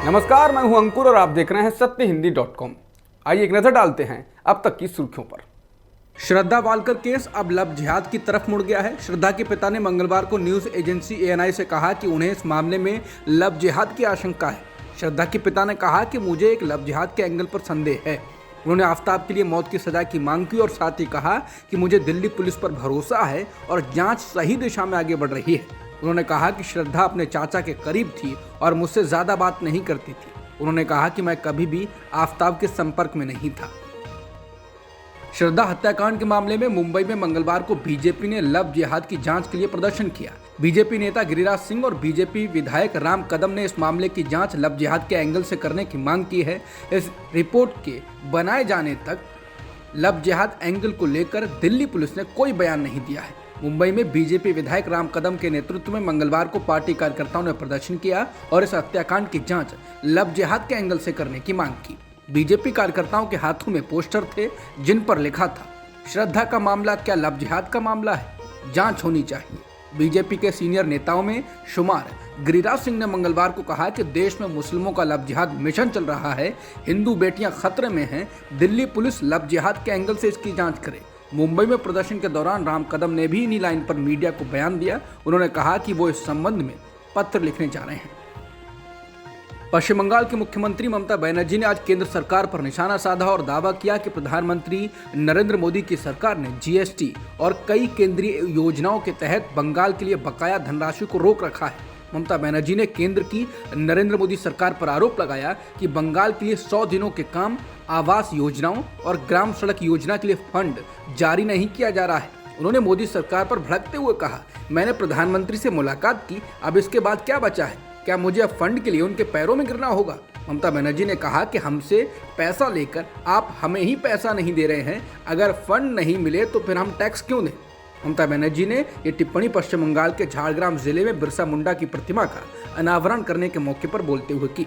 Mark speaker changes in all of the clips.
Speaker 1: नमस्कार, मैं हूं अंकुर और आप देख रहे हैं सत्यहिंदी.com। आइए एक नजर डालते हैं अब तक की सुर्खियों पर। श्रद्धा वालकर केस अब लव जिहाद की तरफ मुड़ गया है। श्रद्धा के पिता ने मंगलवार को न्यूज एजेंसी ANI से कहा कि उन्हें इस मामले में लव जिहाद की आशंका है। श्रद्धा के पिता ने कहा कि मुझे एक लव जिहाद के एंगल पर संदेह है। उन्होंने आफ्ताब के लिए मौत की सजा की मांग की और साथ ही कहा कि मुझे दिल्ली पुलिस पर भरोसा है और जांच सही दिशा में आगे बढ़ रही है। उन्होंने कहा कि श्रद्धा अपने चाचा के करीब थी और मुझसे ज़्यादा बात नहीं करती थी। उन्होंने कहा कि मैं कभी भी आफ्ताब के संपर्क में नहीं था। श्रद्धा हत्याकांड के मामले में मुंबई में मंगलवार को बीजेपी ने लव जिहाद की जांच के लिए प्रदर्शन किया। बीजेपी नेता गिरिराज सिंह और बीजेपी विधायक राम कदम ने इस मामले की जांच लव जिहाद के एंगल से करने की मांग की है। इस रिपोर्ट के बनाए जाने तक लव जिहाद एंगल को लेकर दिल्ली पुलिस ने कोई बयान नहीं दिया है। मुंबई में बीजेपी विधायक राम कदम के नेतृत्व में मंगलवार को पार्टी कार्यकर्ताओं ने प्रदर्शन किया और इस हत्याकांड की जांच लव जिहाद के एंगल से करने की मांग की। बीजेपी कार्यकर्ताओं के हाथों में पोस्टर थे जिन पर लिखा था, श्रद्धा का मामला क्या लव जिहाद का मामला है, जांच होनी चाहिए। बीजेपी के सीनियर नेताओं में शुमार गिरिराज सिंह ने मंगलवार को कहा कि देश में मुस्लिमों का लव जिहाद मिशन चल रहा है, हिंदू बेटियां खतरे में हैं, दिल्ली पुलिस लव जिहाद के एंगल से इसकी जांच करे। मुंबई में प्रदर्शन के दौरान राम कदम ने भी इन्हीं लाइन पर मीडिया को बयान दिया। उन्होंने कहा कि वो इस संबंध में पत्र लिखने जा रहे हैं। पश्चिम बंगाल की मुख्यमंत्री ममता बनर्जी ने आज केंद्र सरकार पर निशाना साधा और दावा किया कि प्रधानमंत्री नरेंद्र मोदी की सरकार ने GST और कई केंद्रीय योजनाओं के तहत बंगाल के लिए बकाया धनराशि को रोक रखा है। ममता बनर्जी ने केंद्र की नरेंद्र मोदी सरकार पर आरोप लगाया कि बंगाल के लिए 100 दिनों के काम, आवास योजनाओं और ग्राम सड़क योजना के लिए फंड जारी नहीं किया जा रहा है। उन्होंने मोदी सरकार पर भड़कते हुए कहा, मैंने प्रधानमंत्री से मुलाकात की, अब इसके बाद क्या बचा है? क्या मुझे अब फंड के लिए उनके पैरों में गिरना होगा? ममता बनर्जी ने कहा कि हमसे पैसा लेकर आप हमें ही पैसा नहीं दे रहे हैं, अगर फंड नहीं मिले तो फिर हम टैक्स क्यों दें? ममता बनर्जी ने ये टिप्पणी पश्चिम बंगाल के झारग्राम जिले में बिरसा मुंडा की प्रतिमा का अनावरण करने के मौके पर बोलते हुए की।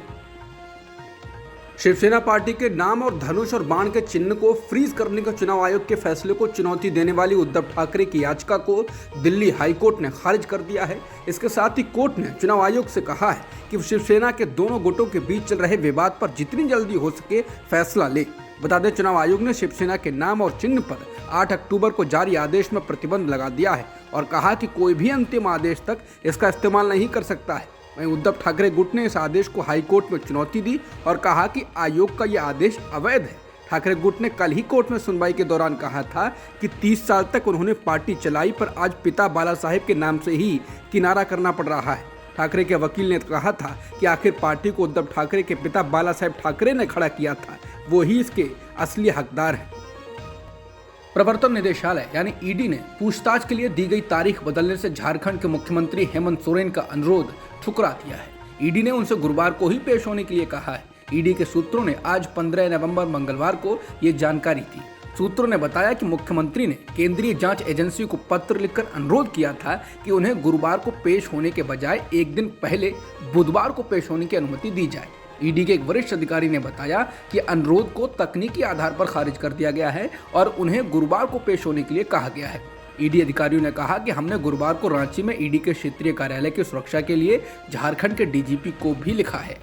Speaker 1: शिवसेना पार्टी के नाम और धनुष और बाण के चिन्ह को फ्रीज करने के चुनाव आयोग के फैसले को चुनौती देने वाली उद्धव ठाकरे की याचिका को दिल्ली हाईकोर्ट ने खारिज कर दिया है। इसके साथ ही कोर्ट ने चुनाव आयोग से कहा है कि शिवसेना के दोनों गुटों के बीच चल रहे विवाद पर जितनी जल्दी हो सके फैसला ले। बता दें, चुनाव आयोग ने शिवसेना के नाम और चिन्ह पर 8 अक्टूबर को जारी आदेश में प्रतिबंध लगा दिया है और कहा कि कोई भी अंतिम आदेश तक इसका इस्तेमाल नहीं कर सकता है। वहीं उद्धव ठाकरे गुट ने इस आदेश को हाईकोर्ट में चुनौती दी और कहा कि आयोग का यह आदेश अवैध है। ठाकरे गुट ने कल ही कोर्ट में सुनवाई के दौरान कहा था कि 30 साल तक उन्होंने पार्टी चलाई, पर आज पिता बाला साहेब के नाम से ही किनारा करना पड़ रहा है। ठाकरे के वकील ने कहा था कि आखिर पार्टी को उद्धव ठाकरे के पिता बाला साहेब ठाकरे ने खड़ा किया था, वो ही इसके असली हकदार हैं। प्रवर्तन निदेशालय यानी ED ने पूछताछ के लिए दी गई तारीख बदलने से झारखंड के मुख्यमंत्री हेमंत सोरेन का अनुरोध ठुकरा दिया है। ED ने उनसे गुरुवार को ही पेश होने के लिए कहा है। ED के सूत्रों ने आज 15 नवंबर मंगलवार को ये जानकारी दी। सूत्रों ने बताया कि मुख्यमंत्री ने केंद्रीय जांच एजेंसी को पत्र लिखकर अनुरोध किया था कि उन्हें गुरुवार को पेश होने के बजाय एक दिन पहले बुधवार को पेश होने की अनुमति दी जाए। ED के एक वरिष्ठ अधिकारी ने बताया कि अनुरोध को तकनीकी आधार पर खारिज कर दिया गया है और उन्हें गुरुवार को पेश होने के लिए कहा गया है। ED अधिकारियों ने कहा कि हमने गुरुवार को रांची में ED के क्षेत्रीय कार्यालय की सुरक्षा के लिए झारखंड के DGP को भी लिखा है।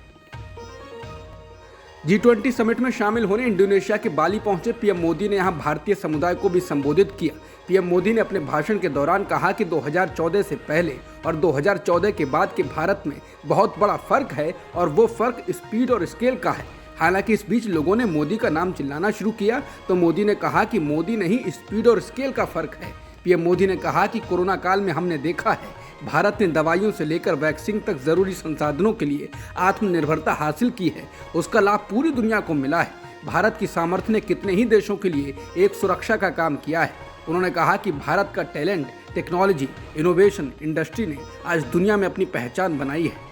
Speaker 1: G20 समिट में शामिल होने इंडोनेशिया के बाली पहुंचे पीएम मोदी ने यहां भारतीय समुदाय को भी संबोधित किया। पीएम मोदी ने अपने भाषण के दौरान कहा कि 2014 से पहले और 2014 के बाद के भारत में बहुत बड़ा फर्क है और वो फर्क स्पीड और स्केल का है। हालांकि इस बीच लोगों ने मोदी का नाम चिल्लाना शुरू किया तो मोदी ने कहा कि मोदी नहीं, स्पीड और स्केल का फर्क है। पीएम मोदी ने कहा कि कोरोना काल में हमने देखा है भारत ने दवाइयों से लेकर वैक्सीन तक जरूरी संसाधनों के लिए आत्मनिर्भरता हासिल की है, उसका लाभ पूरी दुनिया को मिला है। भारत की सामर्थ्य ने कितने ही देशों के लिए एक सुरक्षा का काम किया है। उन्होंने कहा कि भारत का टैलेंट, टेक्नोलॉजी, इनोवेशन इंडस्ट्री ने आज दुनिया में अपनी पहचान बनाई है।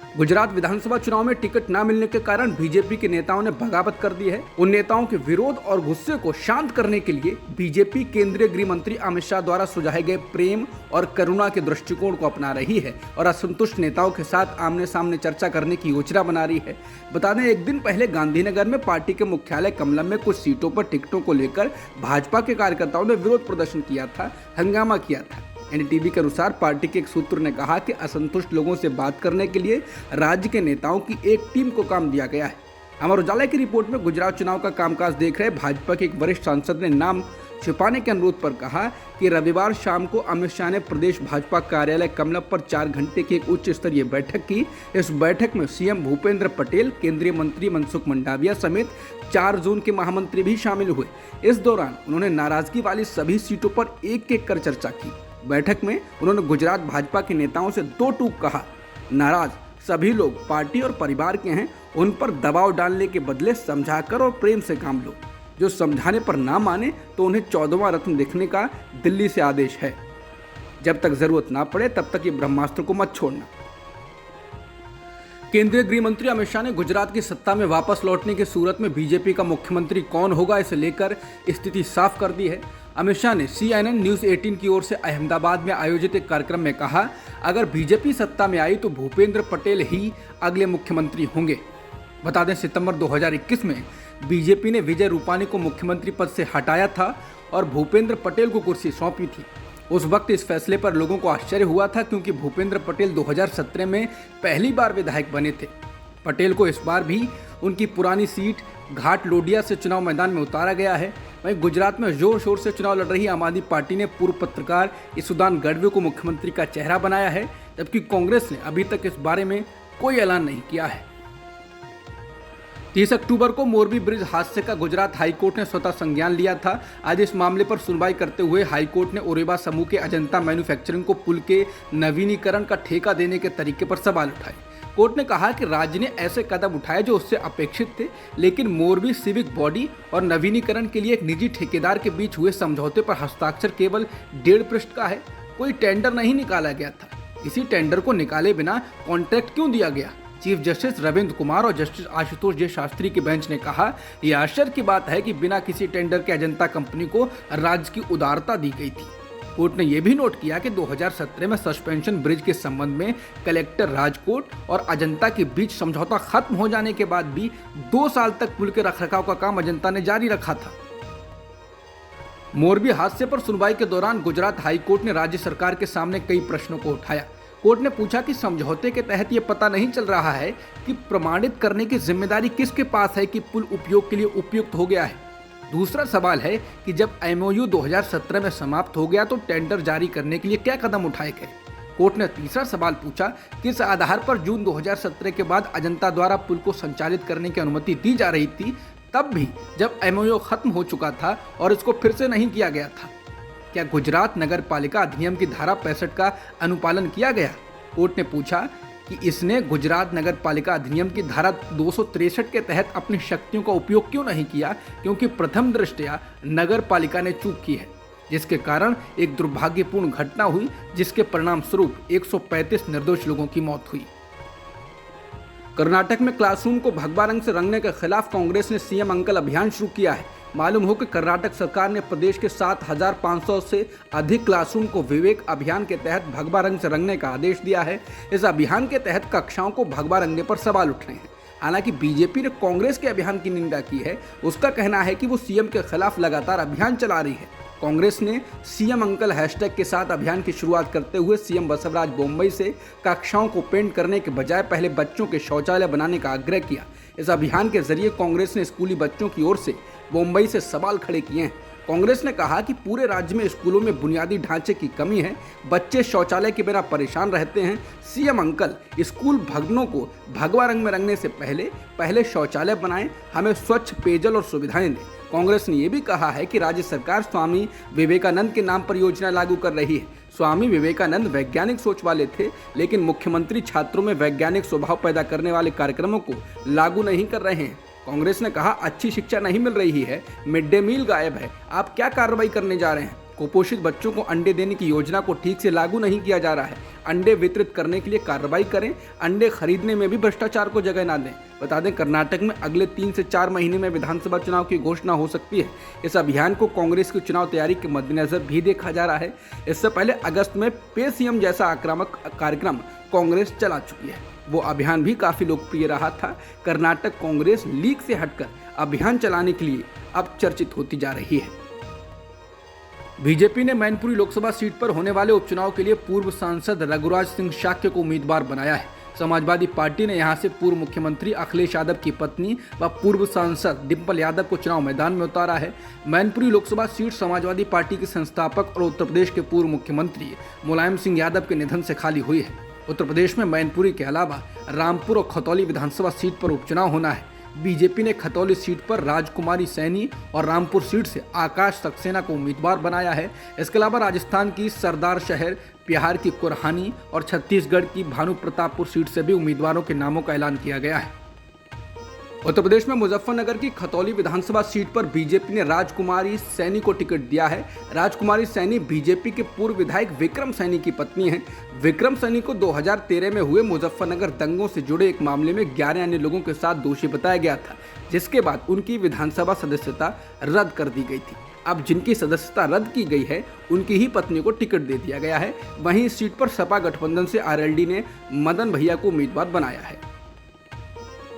Speaker 1: गुजरात विधानसभा चुनाव में टिकट न मिलने के कारण बीजेपी के नेताओं ने बगावत कर दी है। उन नेताओं के विरोध और गुस्से को शांत करने के लिए बीजेपी केंद्रीय गृह मंत्री अमित शाह द्वारा सुझाए गए प्रेम और करुणा के दृष्टिकोण को अपना रही है और असंतुष्ट नेताओं के साथ आमने सामने चर्चा करने की योजना बना रही है। बता दें, एक दिन पहले गांधीनगर में पार्टी के मुख्यालय कमलम में कुछ सीटों पर टिकटों को लेकर भाजपा के कार्यकर्ताओं ने विरोध प्रदर्शन किया था, हंगामा किया था। एनडीटीवी के अनुसार पार्टी के एक सूत्र ने कहा कि असंतुष्ट लोगों से बात करने के लिए राज्य के नेताओं की एक टीम को काम दिया गया है। अमर उजाला की रिपोर्ट में गुजरात चुनाव का कामकाज देख रहे भाजपा के एक वरिष्ठ सांसद ने नाम छिपाने के अनुरोध पर कहा कि रविवार शाम को अमित शाह ने प्रदेश भाजपा कार्यालय कमलम पर 4 घंटे की एक उच्च स्तरीय बैठक की। इस बैठक में सीएम भूपेंद्र पटेल, केंद्रीय मंत्री मनसुख मंडाविया समेत 4 जोन के महामंत्री भी शामिल हुए। इस दौरान उन्होंने नाराजगी वाली सभी सीटों पर एक एक कर चर्चा की। बैठक में उन्होंने गुजरात भाजपा के नेताओं से 2 टूक कहा। नाराज सभी लोग पार्टी और परिवार के हैं, उन पर दबाव डालने के बदले समझाकर और प्रेम से काम लो। जो समझाने पर ना माने तो उन्हें 14वां रत्न देखने का दिल्ली से आदेश है। जब तक जरूरत ना पड़े तब तक ये ब्रह्मास्त्र को मत छोड़ना। केंद्रीय गृह मंत्री अमित शाह ने गुजरात की सत्ता में वापस लौटने की सूरत में बीजेपी का मुख्यमंत्री कौन होगा, इसे लेकर स्थिति साफ कर दी है। अमित शाह ने CNN न्यूज़ 18 की ओर से अहमदाबाद में आयोजित एक कार्यक्रम में कहा, अगर बीजेपी सत्ता में आई तो भूपेंद्र पटेल ही अगले मुख्यमंत्री होंगे। बता दें, सितंबर 2021 में बीजेपी ने विजय रूपानी को मुख्यमंत्री पद से हटाया था और भूपेंद्र पटेल को कुर्सी सौंपी थी। उस वक्त इस फैसले पर लोगों को आश्चर्य हुआ था, क्योंकि भूपेंद्र पटेल 2017 में पहली बार विधायक बने थे। पटेल को इस बार भी उनकी पुरानी सीट घाट लोडिया से चुनाव मैदान में उतारा गया है। वहीं गुजरात में जोर शोर से चुनाव लड़ रही आम आदमी पार्टी ने पूर्व पत्रकार ईसुदान गढ़वी को मुख्यमंत्री का चेहरा बनाया है, जबकि कांग्रेस ने अभी तक इस बारे में कोई ऐलान नहीं किया है। 30 अक्टूबर को मोरबी ब्रिज हादसे का गुजरात हाईकोर्ट ने स्वतः संज्ञान लिया था। आज इस मामले पर सुनवाई करते हुए हाईकोर्ट ने ओरेबा समूह के अजंता मैन्युफैक्चरिंग को पुल के नवीनीकरण का ठेका देने के तरीके पर सवाल उठाए। कोर्ट ने कहा कि राज्य ने ऐसे कदम उठाए जो उससे अपेक्षित थे, लेकिन मोरबी सिविक बॉडी और नवीनीकरण के लिए एक निजी ठेकेदार के बीच हुए समझौते पर हस्ताक्षर केवल 1.5 पृष्ठ का है। कोई टेंडर नहीं निकाला गया था। इसी टेंडर को निकाले बिना कॉन्ट्रैक्ट क्यों दिया गया? चीफ जस्टिस रविंद्र कुमार और जस्टिस आशुतोष जे शास्त्री की बेंच ने कहा, यह आश्चर्य की बात है कि बिना किसी टेंडर के अजंता कंपनी को राज्य की उदारता दी गई थी। कोर्ट ने यह भी नोट किया कि 2017 में सस्पेंशन ब्रिज के संबंध में कलेक्टर राजकोट और अजंता के बीच समझौता खत्म हो जाने के बाद भी 2 साल तक पुल के रखरखाव का काम अजंता ने जारी रखा था। मोरबी हादसे पर सुनवाई के दौरान गुजरात हाईकोर्ट ने राज्य सरकार के सामने कई प्रश्नों को उठाया। कोर्ट ने पूछा कि समझौते के तहत यह पता नहीं चल रहा है कि प्रमाणित करने की जिम्मेदारी किसके पास है कि पुल उपयोग के लिए उपयुक्त हो गया है। दूसरा सवाल है कि जब MOU 2017 में समाप्त हो गया तो टेंडर जारी करने के लिए क्या कदम उठाए गए। कोर्ट ने तीसरा सवाल पूछा, किस आधार पर जून 2017 के बाद अजंता द्वारा पुल को संचालित करने की अनुमति दी जा रही थी, तब भी जब MOU खत्म हो चुका था और इसको फिर से नहीं किया गया था। क्या गुजरात नगर पालिका अधिनियम की धारा 65 का अनुपालन किया गया? कोर्ट ने पूछा कि इसने गुजरात नगर पालिका अधिनियम की धारा 263 के तहत अपनी शक्तियों का उपयोग क्यों नहीं किया, क्योंकि प्रथम दृष्टया नगर पालिका ने चूक की है, जिसके कारण एक दुर्भाग्यपूर्ण घटना हुई, जिसके परिणाम स्वरूप 135 निर्दोष लोगों की मौत हुई। कर्नाटक में क्लासरूम को भगवा रंग से रंगने के खिलाफ कांग्रेस ने सीएम अंकल अभियान शुरू किया है। मालूम हो कि कर्नाटक सरकार ने प्रदेश के 7,500 से अधिक क्लासरूम को विवेक अभियान के तहत भगवा रंग से रंगने का आदेश दिया है। इस अभियान के तहत कक्षाओं को भगवा रंगने पर सवाल उठ रहे हैं। हालांकि बीजेपी ने कांग्रेस के अभियान की निंदा की है। उसका कहना है कि वो सीएम के खिलाफ लगातार अभियान चला रही है। कांग्रेस ने सीएम अंकल हैशटैग के साथ अभियान की शुरुआत करते हुए सीएम बसवराज बोम्मई से कक्षाओं को पेंट करने के बजाय पहले बच्चों के शौचालय बनाने का आग्रह किया। इस अभियान के जरिए कांग्रेस ने स्कूली बच्चों की ओर से मुंबई से सवाल खड़े किए हैं। कांग्रेस ने कहा कि पूरे राज्य में स्कूलों में बुनियादी ढांचे की कमी है, बच्चे शौचालय के बिना परेशान रहते हैं। सीएम अंकल स्कूल भवनों को भगवा रंग में रंगने से पहले शौचालय बनाएं, हमें स्वच्छ पेयजल और सुविधाएं दें। कांग्रेस ने यह भी कहा है कि राज्य सरकार स्वामी विवेकानंद के नाम पर योजना लागू कर रही है। स्वामी विवेकानंद वैज्ञानिक सोच वाले थे, लेकिन मुख्यमंत्री छात्रों में वैज्ञानिक स्वभाव पैदा करने वाले कार्यक्रमों को लागू नहीं कर रहे हैं। कांग्रेस ने कहा, अच्छी शिक्षा नहीं मिल रही है, मिड डे मील गायब है, आप क्या कार्रवाई करने जा रहे हैं? कुपोषित बच्चों को अंडे देने की योजना को ठीक से लागू नहीं किया जा रहा है। अंडे वितरित करने के लिए कार्रवाई करें, अंडे खरीदने में भी भ्रष्टाचार को जगह ना दें। बता दें, कर्नाटक में अगले 3 से 4 महीने में विधानसभा चुनाव की घोषणा हो सकती है। इस अभियान को कांग्रेस की चुनाव तैयारी के मद्देनजर भी देखा जा रहा है। इससे पहले अगस्त में पे सीएम जैसा आक्रामक कार्यक्रम कांग्रेस चला चुकी है। वो अभियान भी काफी लोकप्रिय रहा था। कर्नाटक कांग्रेस लीग से हटकर अभियान चलाने के लिए अब चर्चित होती जा रही है। बीजेपी ने मैनपुरी लोकसभा सीट पर होने वाले उपचुनाव के लिए पूर्व सांसद रघुराज सिंह शाक्य को उम्मीदवार बनाया है। समाजवादी पार्टी ने यहां से पूर्व मुख्यमंत्री अखिलेश यादव की पत्नी व पूर्व सांसद डिंपल यादव को चुनाव मैदान में उतारा है। मैनपुरी लोकसभा सीट समाजवादी पार्टी के संस्थापक और उत्तर प्रदेश के पूर्व मुख्यमंत्री मुलायम सिंह यादव के निधन से खाली हुई है। उत्तर प्रदेश में मैनपुरी के अलावा रामपुर और खतौली विधानसभा सीट पर उपचुनाव होना है। बीजेपी ने खतौली सीट पर राजकुमारी सैनी और रामपुर सीट से आकाश सक्सेना को उम्मीदवार बनाया है। इसके अलावा राजस्थान की सरदार शहर, बिहार की कुरहानी और छत्तीसगढ़ की भानु प्रतापपुर सीट से भी उम्मीदवारों के नामों का ऐलान किया गया है। उत्तर प्रदेश में मुजफ्फरनगर की खतौली विधानसभा सीट पर बीजेपी ने राजकुमारी सैनी को टिकट दिया है। राजकुमारी सैनी बीजेपी के पूर्व विधायक विक्रम सैनी की पत्नी हैं। विक्रम सैनी को 2013 में हुए मुजफ्फरनगर दंगों से जुड़े एक मामले में 11 अन्य लोगों के साथ दोषी बताया गया था, जिसके बाद उनकी विधानसभा सदस्यता रद्द कर दी गई थी। अब जिनकी सदस्यता रद्द की गई है, उनकी ही पत्नी को टिकट दे दिया गया है। वहीं इस सीट पर सपा गठबंधन से आरएलडी ने मदन भैया को उम्मीदवार बनाया है।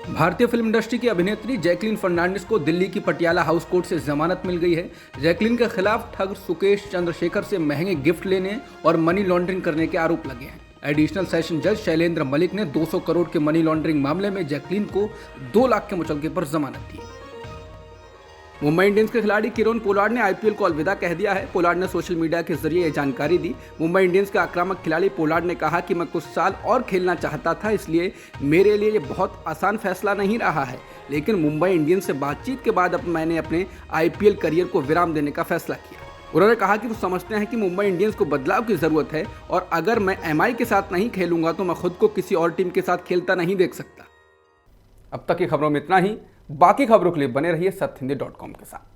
Speaker 1: भारतीय फिल्म इंडस्ट्री की अभिनेत्री जैकलीन फर्नांडिस को दिल्ली की पटियाला हाउस कोर्ट से जमानत मिल गई है। जैकलीन के खिलाफ ठग सुकेश चंद्रशेखर से महंगे गिफ्ट लेने और मनी लॉन्ड्रिंग करने के आरोप लगे हैं। एडिशनल सेशन जज शैलेंद्र मलिक ने 200 करोड़ के मनी लॉन्ड्रिंग मामले में जैकलीन को 2 लाख के मुचलके पर जमानत दी। मुंबई इंडियंस के खिलाड़ी किरोन पोलार्ड ने आईपीएल को अलविदा कह दिया है। पोलार्ड ने सोशल मीडिया के जरिए ये जानकारी दी। मुंबई इंडियंस के आक्रामक खिलाड़ी पोलार्ड ने कहा कि मैं कुछ साल और खेलना चाहता था, इसलिए मेरे लिए ये बहुत आसान फैसला नहीं रहा है, लेकिन मुंबई इंडियंस से बातचीत के बाद अब मैंने अपने आईपीएल करियर को विराम देने का फैसला किया। उन्होंने कहा कि वो समझते हैं कि मुंबई इंडियंस को बदलाव की जरूरत है और अगर मैं एमआई के साथ नहीं खेलूंगा तो मैं खुद को किसी और टीम के साथ खेलता नहीं देख सकता। अब तक की खबरों में इतना ही। बाकी खबरों के लिए बने रहिए सत्यहिंदी.com के साथ।